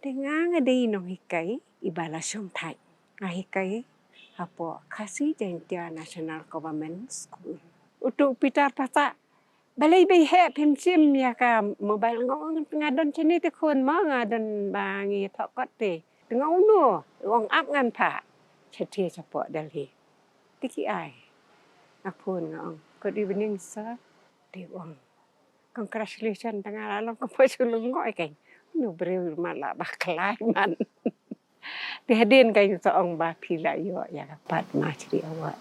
Dengan ada inong hikai ibala syong thai. Hikai hapo Khasi Jaintia National Government School. Untuk pitar Passah balai bay he pensim ya ka mobile ngong ngadon chini te kun ma ngadon bangi thokot te. Tengah uno wong ap ngan pha. Chetie chapo dalhi. Tiki ai. Apun ngong. Good evening sir. Di wong. Congratulations tengah lalong ko po Shillong ngoy kay. Nu breu malah baklai man. Dihadin kayo seorang bapila yo ya Padma Shri Award.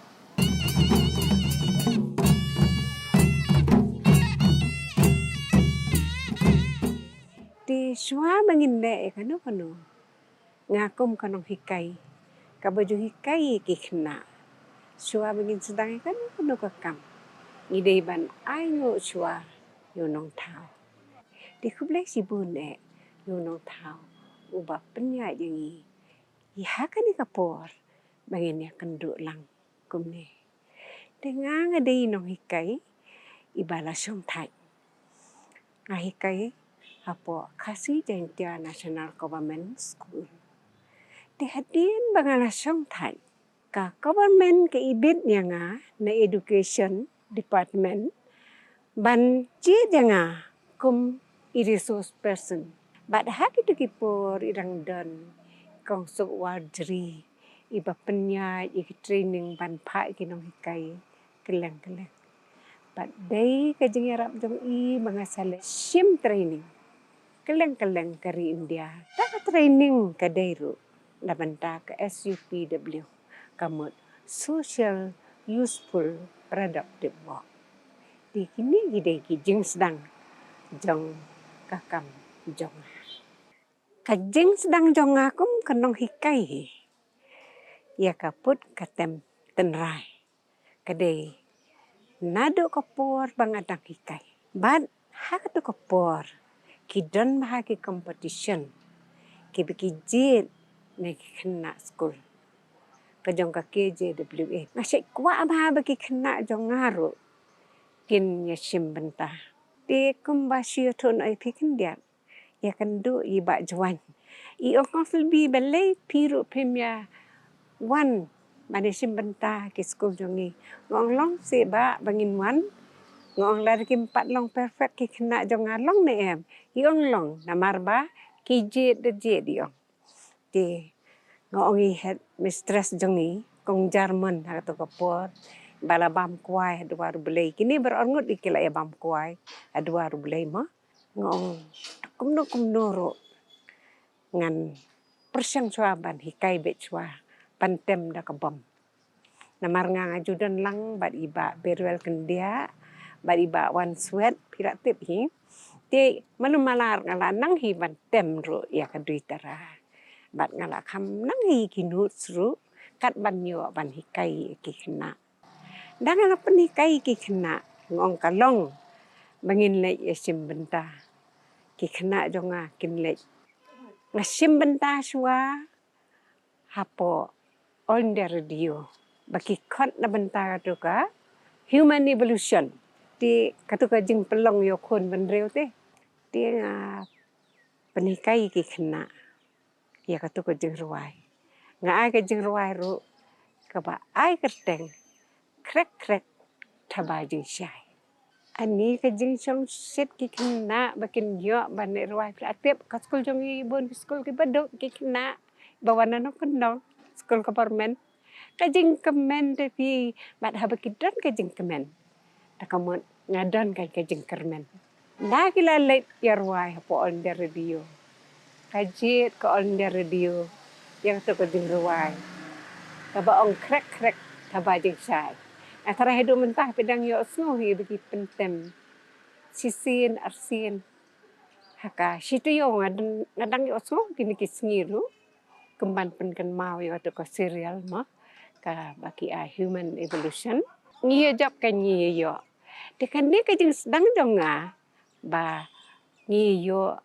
Di suah menginde kanu ngakum kanong hikai. Kabaju hikai kikna. Suah mengin sedang kanu kakam. Ngidei ban ayo suah yunong tau. Di kublai sibun yunong tau. Ubah penyat yang iha kan kapor bangin ya kenduk lang kumne. Dengan ada inong hikai ibala syong thai. Hikai hapo Khasi Jaintia National Government School. Dihadin bangala syong thai. Ka government ke ibit yang na education department ban jid yang kum resource person. Bad hak itu kipur irang dan kong sok wardri iba penyat iki training ban phai kinong hikai keleng. Bad day kajing arab jong i mangasale sim training. Keleng kari India. Tak training kadairu labanta ke SUPW kamut social useful productive work. Di kini gidei kijing sedang jong kakam jong. Kajing sedang jong akum kenong hikai. Ya kaput katem tenrai. Kadai nado kapor bangadang hikai. Bad hak tu kapor. Kidon bahagi competition. Kibiki jid na kena school. Kajong ka KJWA. Ngasik kuwa bah bagi kena jong ngaru. Kin yasim bentah. Di kumbasyo ton ay pikin dia. Ya kendu iba juan. I ongkong lebih balai piru pemya wan. Mane sim bentah ke school jongi. Ngong long seba bangin wan. Ngong lari kimpat long perfect ki kena jong ngalong ne em. I ong long namar ba ki jid de jid yong. Di ngong i head mistress jongi kong Jerman atau kapor. Bala bam kuai dua rubelai. Kini berongut ikila ya bam kuai. Dua rubelai mah. Ngong kumno ro ngan persyang suaban hikai bet sua pantem da kabam. Namar ngang ajudan lang bad iba berwel kendia. Bad iba wan sweat pirak tip hi. Ti malumalar ngala nang hi pantem ro ya kaduitara. Bad ngala kam nang hi kinut sru kat banyo ban hikai kikna. Dangan apa hikai kikna ngong kalong bangin lek yasim bentah. Kikna jonga kinlek. Ngasim bentah sua hapo on the radio. Baki kot na bentah tu ka human evolution. Di katuka jing pelong yo kon benreu te. Di penikai kikna. Ya katuka jing ruai. Nga ai ka jing ruai ru kaba ai kerteng krek taba jing syai. Ani kajing song set kikna bakin yo bane ruai atip ka school jong ibon school ki badok kikna bawana no kendong school government kajing kemen tapi bad ha bakidran kajing kemen takamot ngadon kajing kermen na kila late ya ruai po on the radio kajit ko on the radio yang to kajing ruai kaba ong krek taba jing syai. Antara hidup mentah pedang yo snow hi bagi pentem. Sisin arsin. Haka situ yo ngadang yo snow kini kisngiru. Kemban penken mau yo to ko serial mah ka bagi human evolution. Ngiyo job kan ngiyo. Dekan dia kajing sedang jonga ba ngiyo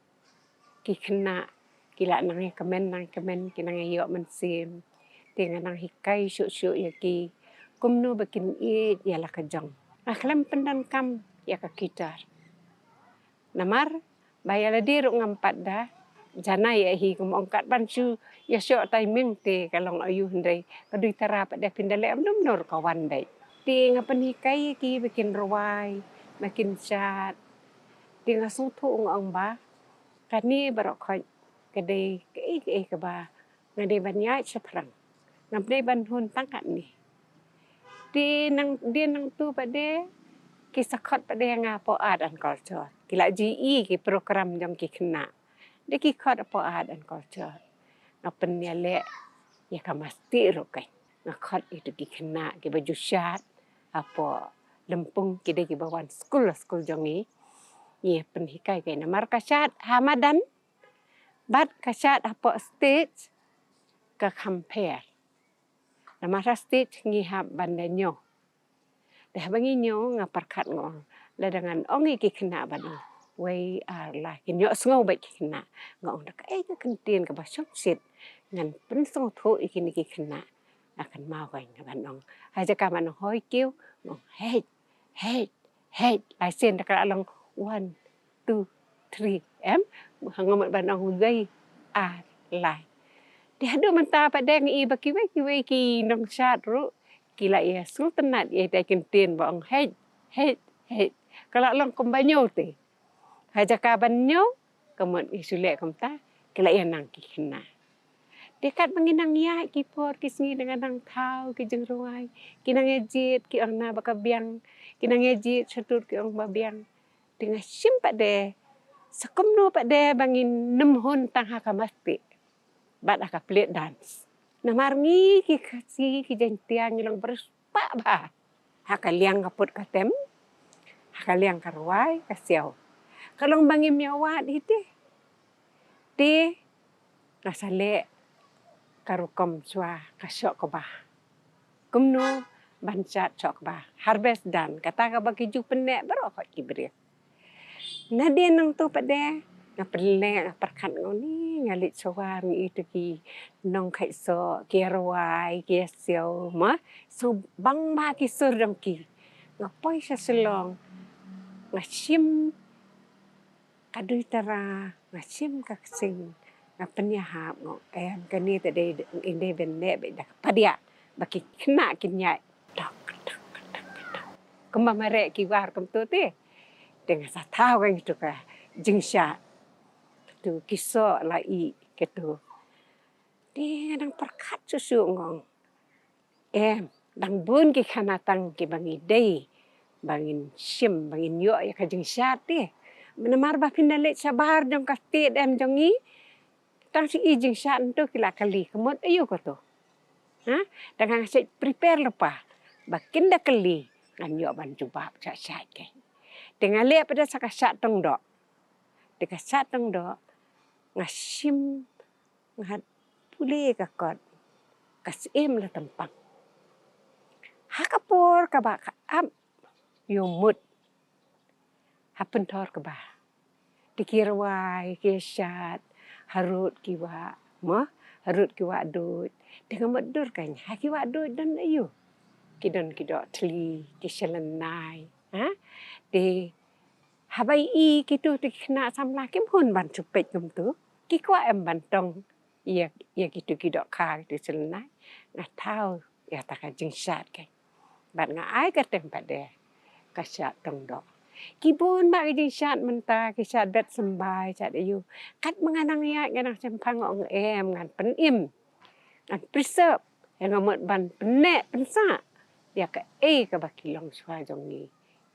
kikena kila nang kemen kinang yo mensim. Dengan nang hikai syuk ya ki kumno bakin i yala kajong. Akhlam pendan kam ya ka kitar. Namar bayala diru ngampat da janai hi kum ongkat ban chu ya syok timing te kalong ayu hendai kadui tara pada pindale amdum nor kawan dai ti ngapan hikai ki bikin rawai makin chat ti ngasung thu ong ba kani barok khoi kadai ke ba ngadai ban yai saprang ngamdai ban hun tangkat ni ti nang dia nang tu pada kisakot pada ngapo art and culture kila GE ki program jong ki kena dia ki khot apo art and culture ngapen ya le ya kamasti ro kai ngakhot itu ki kena ki baju syat apo lempung ki de ki bawan school jong ni ye pen hikai kai na mar kasyat hamadan bat kasyat apo stage ka compare na mara stage ngi hab bandanyo dah bangi nyo ngaparkat ngong la dengan ongi ki kena bano we are like nyo sngo ba ki kena ngong dak ka kentien ka basok sit ngan pensong tho ikini ki kena akan mau kai ngaban ong haja ka man hoi kiu ngong hey lai sen dak along 1 2 3 ngom ban ong we are like di hadu menta padang i baki we ki nong chat ru kila ya sultanat ya dai kentien ba ong hey kalau long kombanyo te haja ka banyo kemun isule komta kila ya nang ki kena dekat menginang ya ki por ki singi dengan nang thau ki jengruai ki nang ejit ki ong na bakabiang ki nang ejit satur ki ong babiang dengan simpat de sakomno pa de bangin nemhon tang hakamasti bat aka plate dance namarngi ki Khasi ki jentiang ilang berspa ba hakaliang kaput katem hakaliang karwai kasiau kalong bangim nyawat ite te kasale karukom swa kasyok ko ba kumno bansat sok ba harvest dan kata ka bagi ju penek baro ko kibri na dia nang tu pade ngapelek perkat ngoni ngalit sawar itu ki nong khai so ki rawai ki siau ma so bang ma ki sur dong ki ngapoi sa Shillong ngashim kadui tara ngashim kaksing ngapenya hap ngo kani tade inde benne be dak padia baki kena kinyai tak kemamare ki war kem tu te dengan sa tahu kan itu ka jingsya tu kisah lai gitu dia nang perkat susu ngong dang bun ki khanatang ki bangi dei bangin sim bangin yo ya ka jingsya te menamar ba pindale sabar jong kasti dem jongi tang si jingsya tu kila kali kemot ayo ko to ha dengan se prepare lepa bakinda kali ngan yo ban jubab cha ke dengan le pada sakasat tong do dekasat tong do ngashim ngat pule ka kot kasim la tempang hakapor ka ba ka am yomut hapen tor ka ba dikirwai kesat harut kiwa ma harut kiwa dut dengan medur kan hakiwa dut dan ayu kidon kidok tli kiselenai ha de habai i kitu tikna samla kim hun ban chupet kum tu ki kwa em ban tong ya kitu kidok kha tu selenai na thau ya ta ka jingsat ke ban nga ai ka tem pa de ka sat tong do ki bon ba jingsat menta ki sat bet sembai sat ayu kat menganang ya nganang sempang ong ngan pen im ngan preserve yang ngamot ban penek pensa ya ka ka bakilong swa jong ni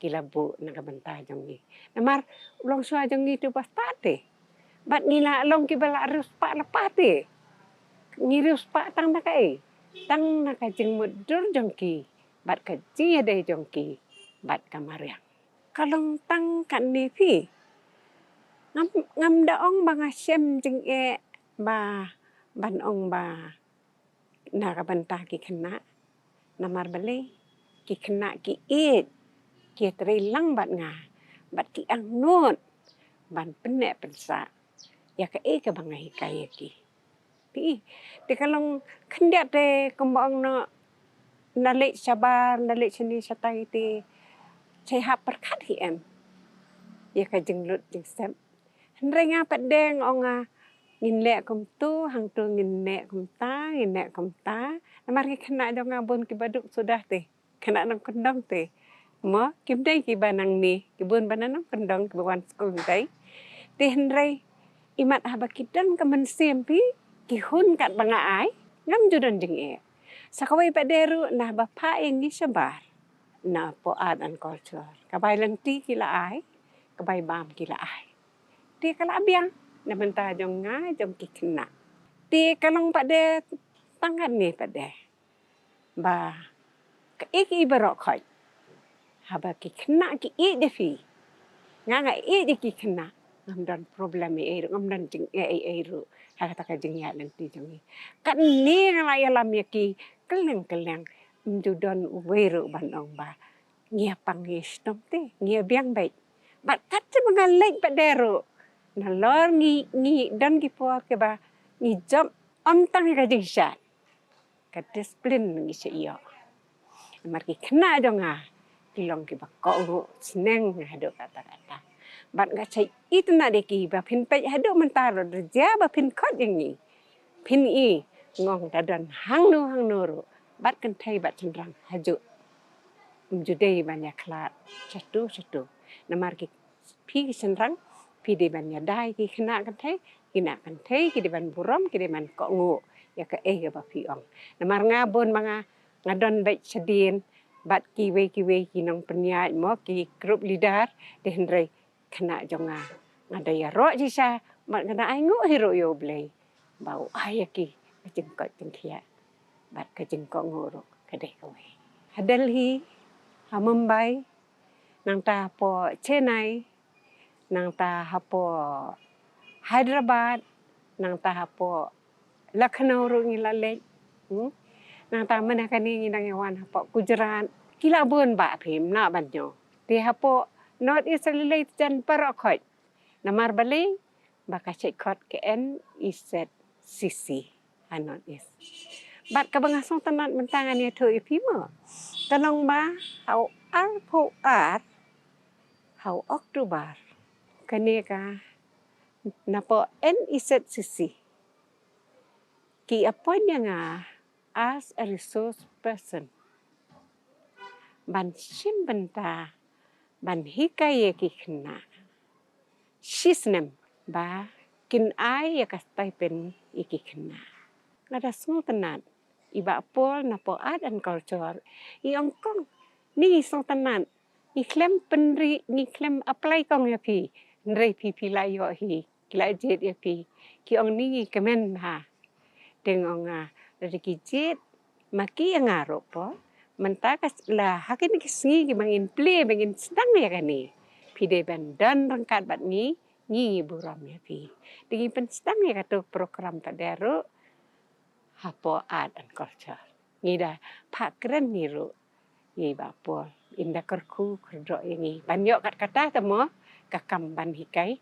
kilabu na kabanta jong ni namar ulong swa jong ni tu pastate bat ngila long ki bala rus pa lapate ngirus pa tang na kai tang na ka jeng mudur jong ki bat ka ji de jong ki bat kamariang kalong tang kan ni pi ngam da ong banga sem jeng ba ban ong ba na kabanta ki kena namar bale ki kena ki ki lang bat nga bat ki ang not ban penek pensa ya ka ka bangai kaya ki pi te kalong kendak te kembang no nalik sabar nalik sini satai te sehat perkat hi ya ka jenglut jeng sem hendrenga padeng onga ngin lek kum tu hang tu ngin nek kum ta namar ki kena dong ngabon ki baduk sudah teh kena nang kendong teh mo kim dai ki banang ni ki bun banang kendong ki bawan skul dai teh ndrai imat haba kidan ka mensiem pi ki hun kat banga ai ngam judan jing e sakawai pa deru nah bapa ing ni sebar na po art and culture kabai lenti ki la ai kabai bam ki la ai ti kala biang na benta jong nga jong ki kena ti kalong pa de tangan ni pa de ba ka iki barok khoi haba ki kena ki i de fi nga i de ki kena ngam dan problem e ngam dan jing e ru ha kata ka jing ya lenti jong kan ni ngala ya lam ya ki keleng mjudon weru banong ba ngia pangis tom te ngia biang baik bat kat mengalek pa deru na lor ngi dan ki po ke ba ngi job om tang ka jing shat ka disiplin ngi se iyo mar ki kena dong kilong ki ba ko seneng hado kata bat nga chai itna de ki ba phin pe hado mentar ja ba phin khot yang ni phin i ngong dadan hang no ro bat kan thai bat chendrang haju judai banyak klat satu namar ki pi chendrang pi de banyak dai ki kena kan thai ki de ban burom ki de man ko ngo ya ka ba pi ong namar ngabon manga ngadon baik sedin bat ki we ki nong penyat mo ki group leader de hendrai kena jonga ngadaya ro ji sa mat kena ai ngo hero yo blei bau ai ki jengkot jengkia bat ka jengkot ngoro ka de ko we Delhi Mumbai nang ta po Chennai nang ta po Hyderabad nang ta po Lucknow ro ngilale nang ta mana kani nang yawan po Gujarat kila bun ba phim na ban nyo ti po North East lele jan parakhot namar bali baka chek khot ke en iset sisi North East bat ka bangasong tanat mentangan ya thu ipimo talong ba hau arpo at hau Oktober kani ka napo en iset sisi ki appoint nga as a resource person ban sim benta ban hikaye ki khna sisnem ba kin ai ya kastai pen iki khna ngada sung tanat iba pol na po art and culture i ongkong ni sung tanat i klem penri ni klem apply kong ya pi nrei pi la yo hi kila jet ya pi ki ong ni kemen ha tengong dari ki jet maki ngaro po mentakas la hakin ki singi ki mangin play mangin sedang ya kani pi de ban dan rangkat bat ni buram ya pi dingi pen sedang ya katu program tak deru hapo art and culture ngida pak keren ni ru ngi ba pol inda kerku kerdo ini banyak kat kata temo kakam ban hikai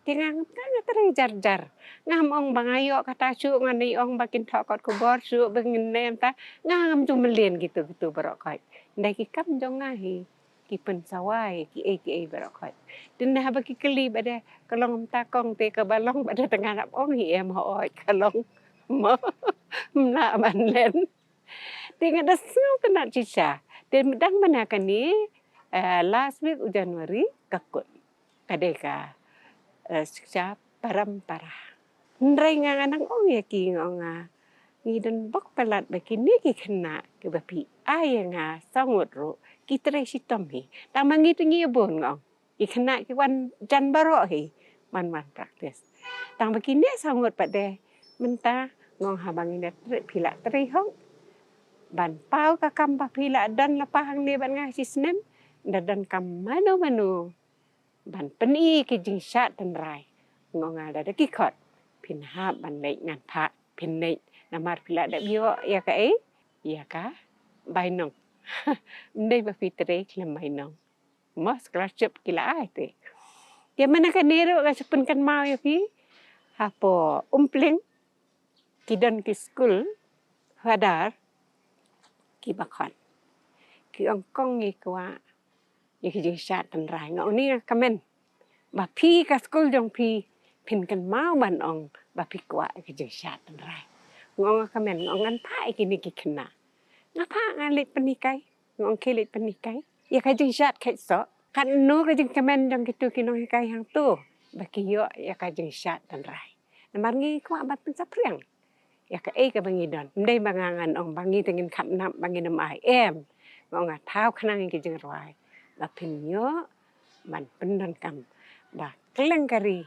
tingang kan jar ngam ong bangayo kata cu ngani ong bakin thok kot kubor cu bengin nem ta ngam tu melien gitu barokoi ndai ki kam jong ngahi ki pen sawai ki barokoi dinah bagi keli bade kalong ta kong te ka balong bade tengah nap ong hi em ho kalong mo na ban len tinga da sel kena cica dan medang mana kani last week Januari kakut kadeka siksa parampara ndrai nganang ong ya ki ngonga ngiden bok pelat bakini ki kena ke bapi ai nga sangut ro ki tre sitom hi tamangi tingi bon ngong ki kena ki wan jan baro hi man praktis tang bakini sangut pade menta ngong habang ina pila tri hong ban pau ka kam pa pila dan lapahang ni ban nga sisnem dan kam mano ban peni ki jing shat tan rai ngong ada ki khot pin ha ban nei ngan pha pin nei namar pila da bio ya ka ya ka bai nong ndai ba fitre klem bai nong mas scratch kila ai te ke mana ka nero ka sepun kan mau ya pi hapo umpling kidan ki school hadar ki bakhan ki ongkong ni kwa ni ki jing shat tan rai ngong ni kamen ba pi ka school jong pi pin kan mau ban ong ba pikwa ke jeng syat rai ngong kamen ngong an pai kini ki kena ngapa ngalit penikai ngong kelit penikai ya ka jeng syat kai so kan nu ka jeng kamen jong kitu kinong kai hang tu ba ki yo ya ka jeng syat rai namar ngi kwa bat pen sapriang ya ka ka bangi don ndai bangangan ong bangi tengin khat nam bangi nam ai em ngong thao khnang ki jeng rai ba pin yo man pendan kam ba keleng kari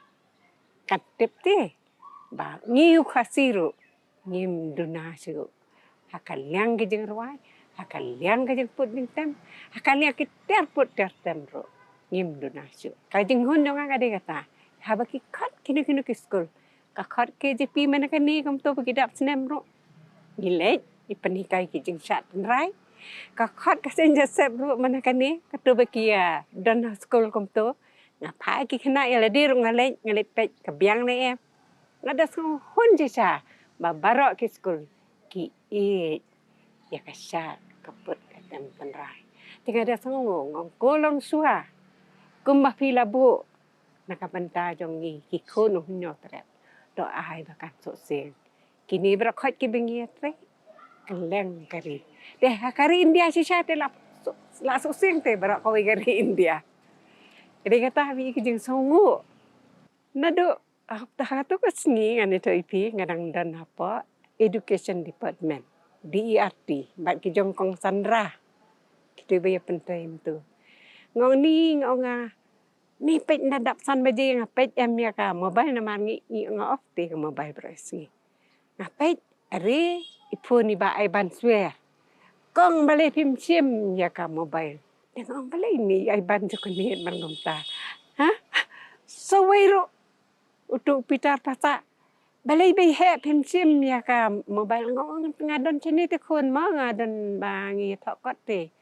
katip te ba ngiu khasi ru ngim duna su hakaliang ke jeng ruai hakaliang ke jeng put ning tem hakaliang ke ter put ter tem ru ngim duna su ka jeng hun dong ka de kata haba ki khat kinu kinu ki skul ka khat ke je pi mana ka ni kom to ki dap snem ru gile ipenikai ki jeng sat rai ka khat ka sen je sep ru mana ka ni ka to ba ki dan skul kom to ngapai ki kena ya le dir ngale pet ka biang ne em ngada su hun je sa ba barok ki skul ki ya ka sha ka put ka tem penrai tiga da songo ngong kolong sua kum ba pi labu na ka banta jong ni ki khono hunyo trep do ai ba kan so sen kini bra khat ki bengi tre keleng kari de kari india si sha te la so sen te bra ko kari india jadi kata bi ki jeng songo nado tu ka sngi ngane to ipi ngadang dan apa education department DERT bat ki jong kong sandra kita baya pentai tu ngong ni ngong ni pet nadap san baje ngapet em ya ka mobile na mangi ngo off te ka mobile brasi ngapet are ipu ni ba ai ban swe kong bale pim sim ya ka mobile ngong bale ni ai ban jo ni man ngom ta ha so wero untuk pitar pasa balai bai he pim sim ya ka mobile ngong ngadon chini te khon ma ngadon bangi thokot te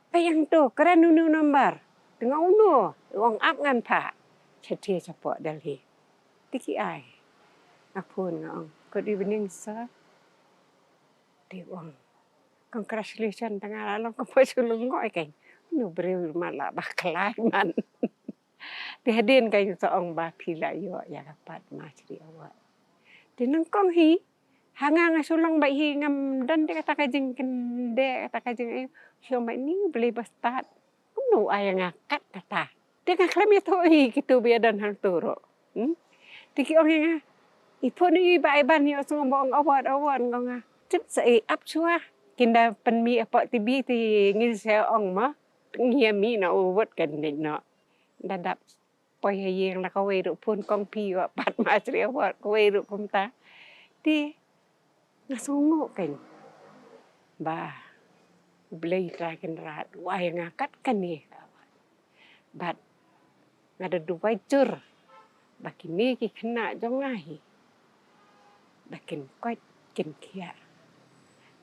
payang tu keren nu number ngong nu ngong ap ngan pha chetie chapo dalhi tiki ai apun ngong ko di bening sa ti wong congratulations tanga long ko Shillong ngoi kai nu breu mala baklai man ti hadin kai soong ba phila yo ya Padma Shri Award tinang kong hi hanga nga Shillong ba hi ngam dan de kata kajing kende kata kajing siom ba ni beli bastat nu ay nga kat kata de nga klem ya to hi kitu bi dan hang turo tiki ong nga ipo ni ba ban yo so bong award nga tip sa up chua kinda penmi apa tibi ti ngin se ong ma ngia mi na uwat kan no dadap poi yeng la ka we ru pun kong pi wa Padma Shri Award ko we ru kum ta ti ngasungo kan ba blei tra kan rat wa nga kat kan ni bat ngada du bai cur bakini ki kena jong ngai bakin koi kin kia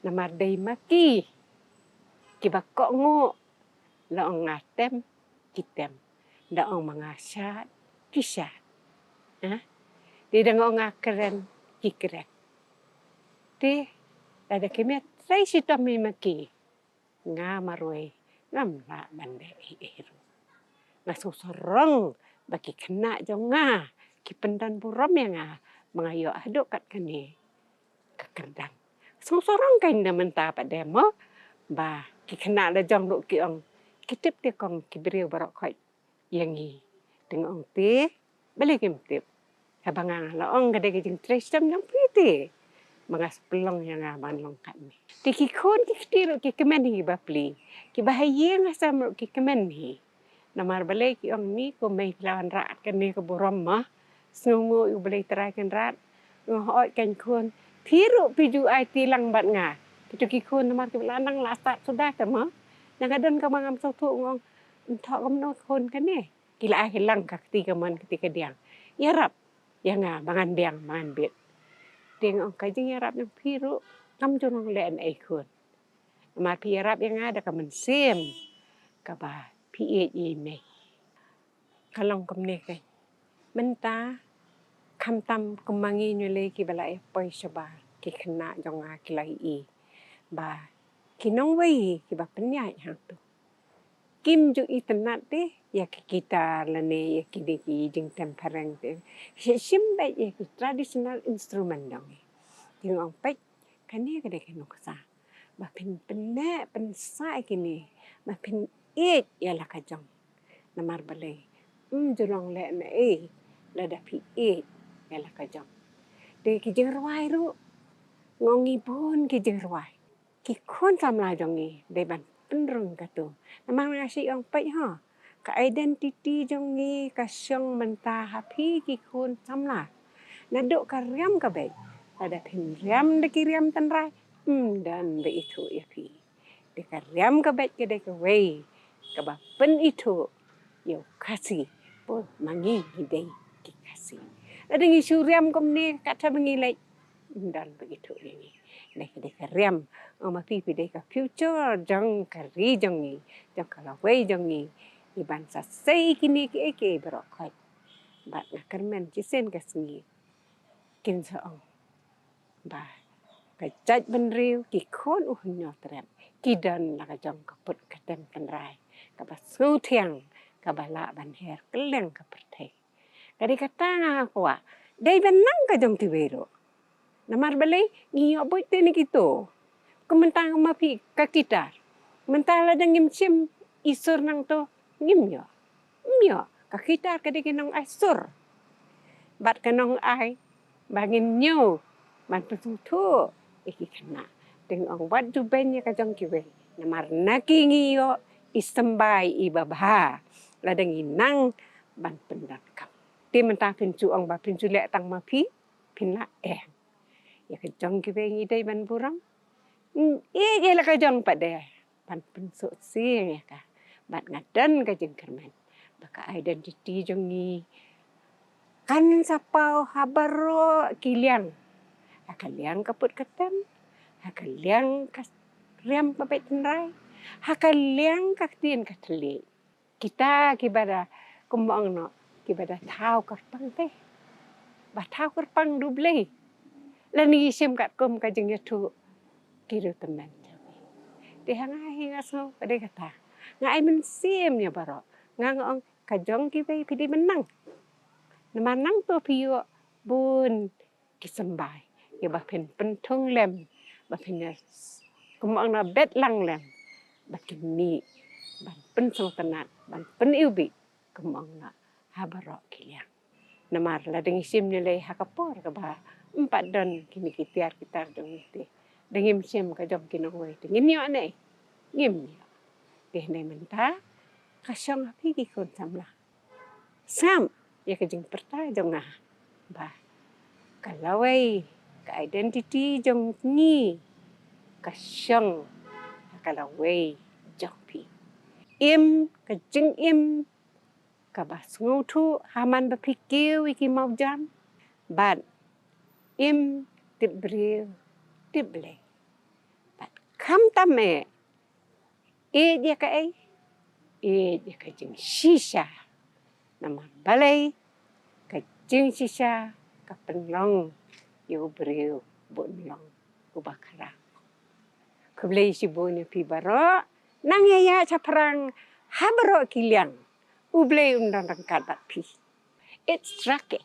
namar dei maki ki bakko ngo la ong ngatem kitem da ong mangasat kisah di dang keren ki keren ti ada kemet sai sitam mi maki nga maroi ngam la bande eru ngasusorong baki kena jong nga ki pendan buram ya nga mangayo aduk kat kani kekerdang sorong kain da menta pa demo ba ki kena la jong lu ki ong kitip te kong ki breu barok khoi yangi tengong te balik kim tip habanga la ong gade ki jing tresam jong piti mangas pelong yang aban long kat ni tiki khon ki tir ki kemen hi ba pli ki bahaya ngasam ki kemen hi namar balik ki ong ni ko mai lawan rat kan ni ko borom ma snungu u balik trai kan rat ngoi kan khon thiru piju ai tilang bat nga tu ki khon namar ki lanang lasat sudah tama yang adan ka mangam so thu ngong thok kom no khon kan ni ki la hilang ka ketika man ketika diang ya rap ya nga mangan diang mangan bit ting ong ka jing ya rap yang phiru kam jong len ai khon ma pi rap yang ada ka men sim ka ba PAE me kalong kom ne kai menta kham tam kumangi nyule ki balai poi sabar ki khna jong a ki lai i ba ki nong wei ki ba penyai hang tu kim ju i tenat te ya kita lene ya kini jeng tempereng te simbai ya tradisional instrumen dong jeng ong pek kani kade kenoksa ba pin penne pensai kini ba pin ya la kajong namar balai jurong le na la da pi ya la kajong de ki jeng ruai ru ngongi pun ki jeng ruai ki kon samla jong ni de ban penrung katu namang nasi ong pek ha ka identity jong ni ka syong mentah happy ki kun samla na duk ka riam ka be ada pin riam de ki riam tan rai dan be itu ya pi de ka riam ka be ke de ka wei ka ba pen itu yo kasi po mangi de ki kasi ada ngi suriam kom ne ka ta bengi lai dan begitu ini de ka riam ma pi de ka future jong ka ri jong ni jong ka la wei jong ni iban sa sei kini ke bro khoi bat na kermen ci sen ka singi kin sa ong ba ka jaj ben riu ki khon nyo trem ki dan la ka jong ka put ka tem pen rai ka ba su thiang ka ba la ban her keleng ka perthai ka di kata nga kwa dai ben nang ka jong ti bero namar balai ngi oboy te ni kito kumentang ma pi ka kita mentala dengim sim isur nang to ngim yo myo ka kita ka de kinong asur bat kanong ai bangin nyo man pesu tu iki kena deng ong wat du ben ya ka jong ki we namar naki ngi yo isembai ibabha la deng inang ban pendak kam ti mentang pin chu ong ba pin chu le tang ma pi pin la ya ka jong ki we ngi dai ban burang ye la ka jong pa de ban pen so si ya ka bat ngadan ka jeng kermen baka identity jong ni kan sapau habaro kiliang akaliang kaput katem akaliang kas riam papet nrai hakaliang kaktien katli kita kibada kumbang no kibada thau karpang te ba thau karpang duble lani sim kat kum ka jeng yatu kiru teman de hanga hinga so ade kata ngai men sim ya baro ngang kajong ki pe pidi menang namanang to piyo bun kisembai ya ba pen pentung lem ba pen kumang na bet lang lem ba kini ban pen so tanat ban pen iubi kumang na habaro kiliang namar la deng sim ni le hakapor ka ba empat don kini kitiar kita dong te dengim sim ka jom kinong we ngin yo ne ngim yo de ne menta kasyang api ki kon samla sam ya ka jeng perta jong ba kalawai ka identity jong ni kasyang kalawai jong pi im ka jeng im ka ba sngu thu haman ba pikir iki mau jam ban im tibril tible bat kam tame dia ka dia ka jeng shisha nama balai ka jeng shisha ka penlong yo bril bon long ubakara kublei si bonya pi baro nang ya chaprang habro kiliang ublei undang rangkat bat pi itsrocking